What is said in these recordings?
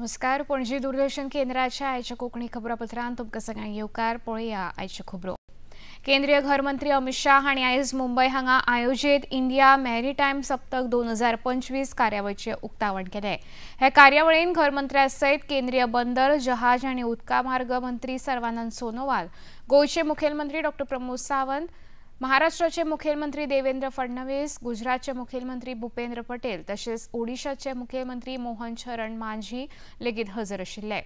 नमस्कार. पणजी दूरदर्शन केंद्राच्या आयच्या कोकणी खबरापत्रांत तुमकां सगळ्यांक येवकार. पळया आयच्यो खबरो. केंद्रीय घर मंत्री अमित शाह हांणी आयज मुंबय हांगा आयोजीत इंडिया मॅरीटायम सप्तक 2025 कार्यावळीचें उक्तावण केलें. हे कार्यावळींत घर मंत्र्या सयत केंद्रीय बंदर, जहाज आनी उदका मार्ग मंत्री सर्वानंद सोनोवाल, गोयचे मुखेलमंत्री डॉ प्रमोद सावंत, महाराष्ट्राचे मुखेलमंत्री देवेंद्र फडणवीस, गुजरातचे मुखेलमंत्री भूपेंद्र पटेल तशेंच ओडिशाचे मुखेलमंत्री मोहन चरण मांझी लेगीत हजर आशिल्ले.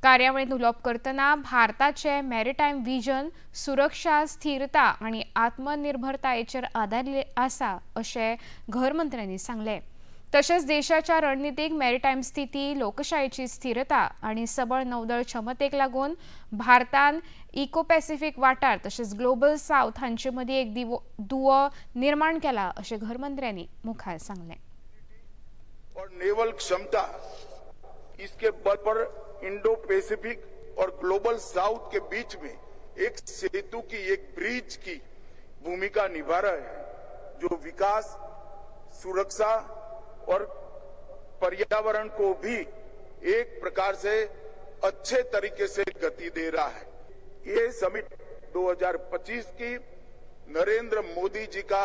कार्यावळींत उलोवप करतना भारताचे मॅरीटायम विजन सुरक्षा, स्थिरता आनी आत्मनिर्भरतायेचेर आदारिल्लें आसा अशें घर मंत्र्यांनी सांगलें. तशेंच देशाच्या रणनीतीक मॅरीटायम स्थिती, लोकशायेची स्थिरता आनी सबळ नौदळ क्षमतेक लागून भारतान इको पॅसिफीक वाठार तशेंच ग्लोबल साउथ हांचे मदीं एक दुवो निर्माण केला अशें घर मंत्र्यांनी मुखार सांगलें. और नेवल क्षमता इसके बल पर इंडो पैसिफिक और ग्लोबल साउथ के बीच में एक सेतु की, एक ब्रिज की भूमिका निभा रहा है, जो विकास, सुरक्षा और पर्यावरण को भी एक प्रकार से अच्छे तरीके से गति दे रहा है. ये समिट 2025 की नरेंद्र मोदी जी का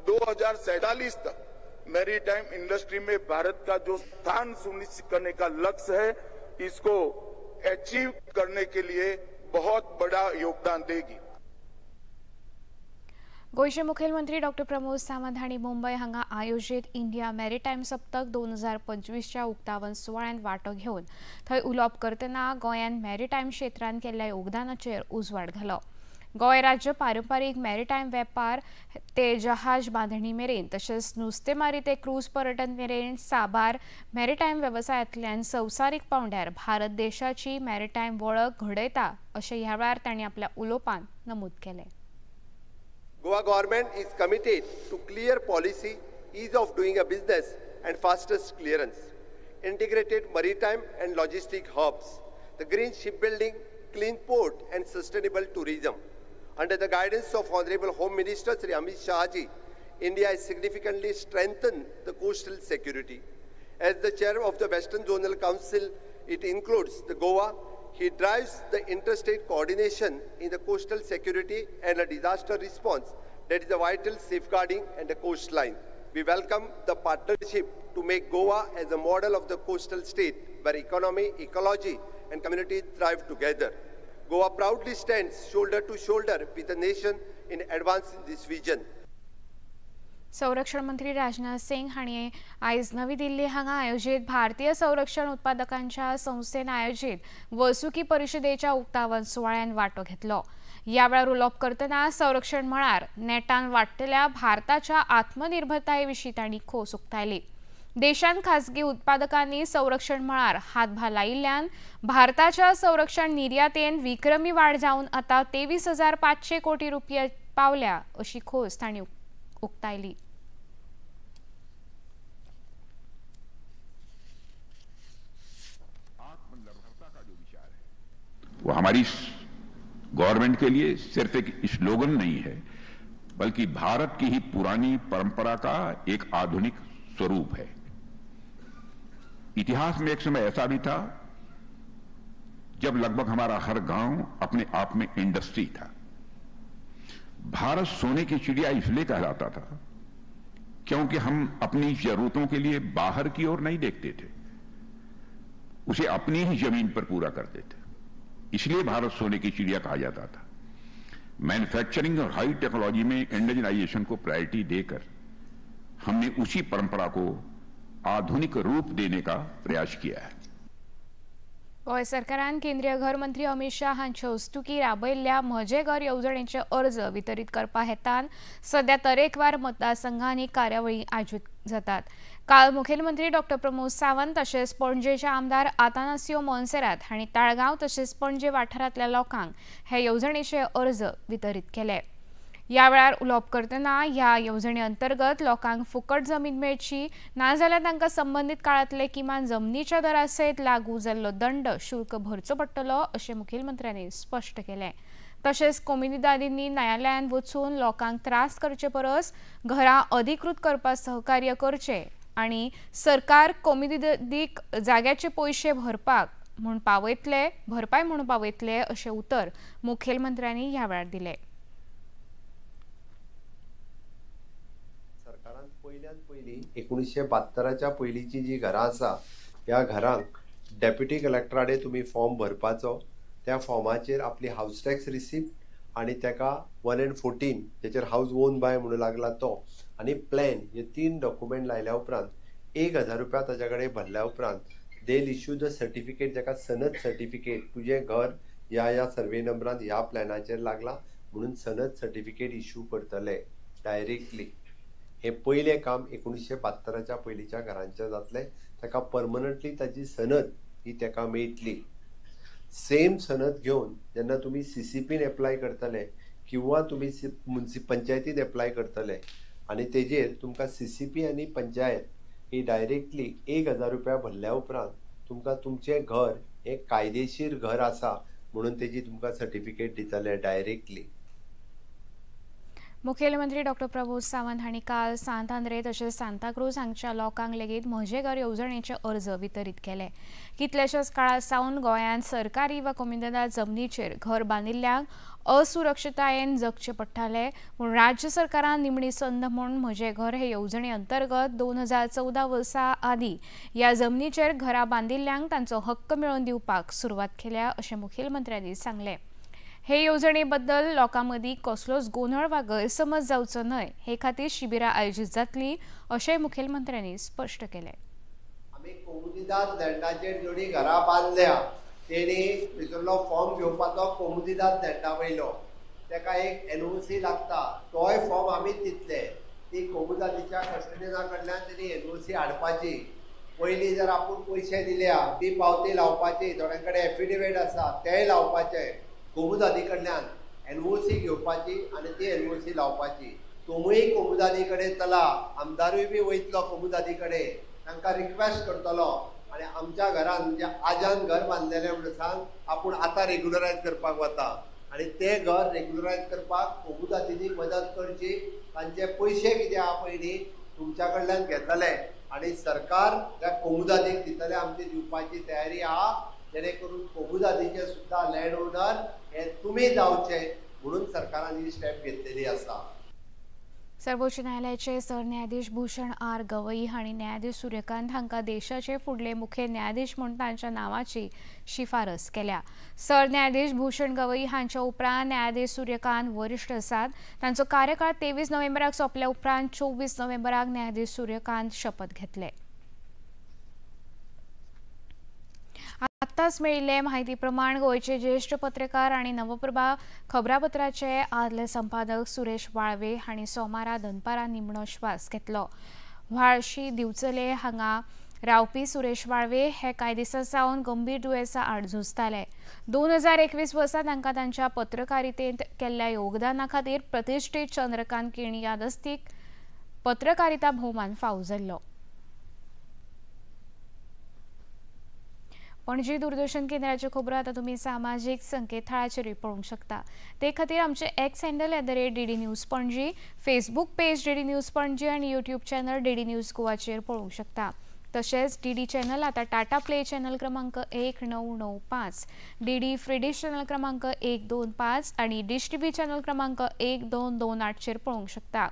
2047 तक मैरीटाइम इंडस्ट्री में भारत का जो स्थान सुनिश्चित करने का लक्ष्य है, इसको अचीव करने के लिए बहुत बड़ा योगदान देगी. गोयचे मुखेलमंत्री डॉ प्रमोद सावंत हांणी मुंबय हांगा आयोजीत इंडिया मॅरीटायम सप्तक 2025च्या उक्तावण सुवाळ्यांत वांटो घेवन थंय उलोवप करतना गोंयान मॅरीटायम क्षेत्रांत केल्ल्या योगदानाचेर उजवाड घालो. गोंय राज्य पारंपारीक मॅरीटायम वेपार ते जहाज बांधणी मेरेन तशेंच नुस्तेमारी ते क्रूज पर्यटन मेरेन साबार मॅरीटायम वेवसायांतल्यान संवसारीक पांवड्यार भारत देशाची मॅरीटायम वळख घडयता अशें ह्या वेळार तांणी आपल्या उलोवपांत नमूद केलें. Goa government is committed to clear policy, ease of doing a business and fastest clearance, integrated maritime and logistic hubs, the green shipbuilding, clean port and sustainable tourism. Under the guidance of Honorable Home Minister Sri Amit Shah ji, India has significantly strengthened the coastal security. As the chair of the Western Zonal Council, it includes the Goa. He drives the interstate coordination in the coastal security and a disaster response that is a vital safeguarding and the coastline. We welcome the partnership to make Goa as a model of the coastal state where economy, ecology and community thrive together. Goa proudly stands shoulder to shoulder with the nation in advancing this vision. संरक्षण मंत्री राजनाथ सिंग हांणी आयज नवी दिल्ली हांगा आयोजीत भारतीय संरक्षण उत्पादकांच्या संस्थेन आयोजीत वर्सुकी परिशदेच्या उक्तावण सुवाळ्यान वांटो घेतलो. ह्या वेळार उलोवप करतना संरक्षण मळार नेटान वाडटल्या भारताच्या आत्मनिर्भरताये विशीं तांणी खोस उक्तायली. देशान खासगी उत्पादकांनी संरक्षण मळार हातभार लायिल्ल्यान भारताच्या संरक्षण निर्यातेन विक्रमी वाड जावन आतां 23,500 कोटी रुपया पावल्या अशी खोस तांणी उक्तायली. आत्मनिर्भरता का जो विचार है वो हमारी गवर्नमेंट के लिए सिर्फ एक स्लोगन नहीं है, बल्कि भारत की ही पुरानी परंपरा का एक आधुनिक स्वरूप है. इतिहास में एक समय ऐसा भी था जब लगभग हमारा हर गांव अपने आप में इंडस्ट्री था. भारत सोने की चिड़िया इसलिए कहलाता था क्योंकि हम अपनी जरूरतों के लिए बाहर की ओर नहीं देखते थे, उसे अपनी ही जमीन पर पूरा करते थे. इसलिए भारत सोने की चिड़िया कहा जाता था. मैन्युफैक्चरिंग और हाई टेक्नोलॉजी में इंडिजिनाइजेशन को प्रायोरिटी देकर हमने उसी परंपरा को आधुनिक रूप देने का प्रयास किया है. गोय सरकारान केंद्रीय घर मंत्री अमित शाह हांच्या हस्तुकी राबयल्ल्या म्हजे घर येवजणेचे अर्ज वितरीत करपा हेतान सध्या तरेकवार मतदारसंघांनी कार्यावळी आयोजीत जातात. काल मुखेलमंत्री डॉ प्रमोद सावंत तशेंच पणजेचे आमदार आतानासियो मोन्सेरात हांणी ताळगांव तशेंच पणजे वाठारांतल्या लोकांक हे येवजणेचे अर्ज वितरीत केले. ह्या वेळार उलोवप करतना ह्या येवजणे अंतर्गत लोकांक फुकट जमीन मेळची, नाजाल्यार तांकां संबंदीत काळांतले किमान जमनीच्या दरा सयत लागू जाल्लो दंड शुल्क भरचो पडटलो अशें मुखेलमंत्र्यांनी स्पश्ट केलें. तशेंच कोमुनिदादींनी न्यायालयांत वचून लोकांक त्रास करचे परस घरां अधिकृत करपाक सहकार्य करचें आणि सरकार कॉम्युनिटीक जाग्याचे पैसे भरपाय म्हणून पावयतले असे उतर मुखेलमंत्र्यांनी ह्या वेळार दिले. सरकारान पयली 1972च्या पयलींची जी घरां आसा ह्या घरांक डेप्युटी कलेक्टराडे तुम्ही फॉर्म भरपाचो. त्या फॉर्माचेर आपली हाऊस टॅक्स रिसिप्ट आणि तेका 1 and 14 जेचेर हाऊस ओन बाय म्हणून लागला तो आणि प्लॅन हे 3 डॉक्युमेंट लायल्या उपरांत 1000 रुपया ताच्या कडेन भरल्या उपरांत दे इश्यू द सर्टिफिकेट जेका सनद सर्टिफिकेट तुझे घर ह्या सर्वे नंबरान ह्या प्लॅनाचेर लागला म्हणून सनद सर्टिफिकेट इश्यू करतले डायरेक्टली. हे पयले काम 1972च्या पयलींच्या घरांचे जातले. ताका परमनंटली ताची सनद ही ताका मेळटली. सेम सनद घेवन जेन्ना तुम्ही CCPन एप्लाय करतले किंवा तुम्ही पंचायतीत एप्लाय करतले आणि तेजेर तुमकां CCP आणि पंचायत ही डायरेक्टली 1000 रुपया भरल्या उपरांत तुमकां तुमचें घर एक कायदेशीर घर आसा म्हणून तेजी तुमकां सर्टिफिकेट दितले डायरेक्टली. मुखेलमंत्री डॉ. प्रमोद सावंत हांणी काल सांत आंद्रे तसेच सांताक्रूज हांगच्या लोकांक लेगीत म्हजें घर येवजणेचे अर्ज वितरीत केले. कितलेशेच काळा सावन गोंयांत सरकारी वा कॉम्युनिदाद जमनीचेर घर बांदिल्ल्यांक असुरक्षिततायेन जगचें पडटालें पूण राज्य सरकारान निमणी संद म्हूण म्हजें घर हे येवजणे अंतर्गत 2014 वर्सा आदीं ह्या जमनीचेर घरां बांदिल्ल्यांक तांचो हक्क मेळोवन दिवपाक सुरवात केल्या अशें मुखेलमंत्र्यांनी सांगलें. हे येवजणे बद्दल लोकां मदीं कसलोच गोंधळ वा गैरसमज जावचो न्हय हे खातीर शिबिरां आयोजीत जातलीं अशेंय मुखेलमंत्र्यांनी स्पश्ट केलें. आमी कॉम्युनिदाद लँडाचेर जोडी घरां बांदल्या तेणी भितरलो फॉर्म घेवपाचो कॉम्युनिदाद लँडा वयलो तेका एक NOC लागता तोय फॉर्म आमी दितले. ती कॉम्युनिदादीच्या कस्टडियना कडल्यान तेणी NOC हाडपाची. पयलीं जर आपूण पयशे दिल्या ती पावती लावपाची. थोड्यां कडेन एफिडेविट आसा तेय लावपाचे. कॉम्युनिदादी कडल्यान NOC घेवपाची आणि ती NOC लावपाची. तुमूय कॉम्युनिदादी कडेन चला. आमदारूय बी वयतलो कॉम्युनिदादी कडेन तांकां रिक्वेस्ट करतलो आणि आमच्या घरान म्हणजे आजान घर बांदलेलें म्हणून सांग आपूण आतां रेग्युलरायज करपाक वता आणि ते घर रेग्युलरायज करपाक कॉम्युनिदादींनी मदत करची. तांचे पयशे कितें आहा पयलीं तुमच्या कडल्यान घेतले आणि सरकार त्या कॉम्युनिदादीक दितले आमची दिवपाची तयारी आहा. जेणे करून कॉम्युनिदादीचे सुद्धा लँड ओनर हे तुम्ही जावचे म्हणून सरकारान ही स्टेप घेतलेली आसा. सर्वोच्च न्यायालयाचे सरन्यायाधीश भूषण R. गवई हांणी न्यायाधीश सूर्यकांत हांकां देशाचे फुडले मुखेल न्यायाधीश म्हूण तांच्या नांवाची शिफारस केल्या. सरन्यायाधीश भूषण गवई हांच्या उपरांत न्यायाधीश सूर्यकांत वरिश्ठ आसात. तांचो कार्यकाळ 23 नोव्हेंबराक सोंपल्या उपरांत 24 नोव्हेंबराक न्यायाधीश सूर्यकांत शपथ घेतले. आताच मेळिल्ले म्हायती प्रमाण गोंयचे ज्येष्ठ पत्रकार आणि नवप्रभा खबरापत्राचे आदले संपादक सुरेश वाळवे हांणी सोमारा दनपारा निमणो श्वास घेतलो. व्हाळशी दिवचले हांगा रावपी सुरेश वाळवे हे कांय दिसां सावन गंभीर दुयेंसा आड झुजताले. 2021 वर्सा तांकां तांच्या पत्रकारितेंत केल्ल्या योगदाना खातीर प्रतिश्ठीत चंद्रकांत केणी यादस्तीक पत्रकारिता भोवमान फावो जाल्लो. पणजी दूरदर्शन केंद्राच्यो खबरो आतां तुमी सामाजीक संकेतथळाचेरूय पळोवंक शकता. ते खातीर आमचे x handle @DD news Panaji, Facebook page DD news Panaji आणि यूट्यूब चॅनल DD न्यूज गोवाचेर पळोवंक शकता. तशेंच DD चॅनल आतां टाटा प्ले चॅनल क्रमांक 1995, DD फ्री डिश चॅनल क्रमांक 125 आणि डिश TV चॅनल क्रमांक 1228 चेर पळोवंक शकता.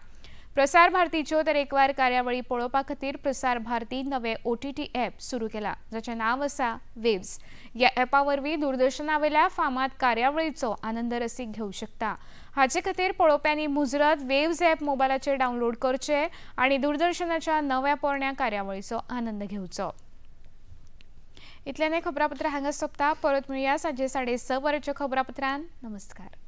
प्रसार भारतीच्यो तरेकवार कार्यावळी पळोवपा खातीर प्रसार भारती नवे OTT ॲप सुरू केला जाचें नांव आसा वेव्स. ह्या ॲपा वरवीं दूरदर्शना वयल्या फामाद कार्यावळीचो आनंद रसीक घेवंक शकता. हाचे खातीर पळोवप्यांनी मुजरत वेव्स ॲप मोबायलाचेर डावनलोड करचें आनी दूरदर्शनाच्या नव्या पोरण्या कार्यावळीचो आनंद घेवचो. इतल्यान खबरापत्र हांगा सोंपता. परत मेळुया सांजे 6:30 वरांच्या खबरापत्रांत. नमस्कार.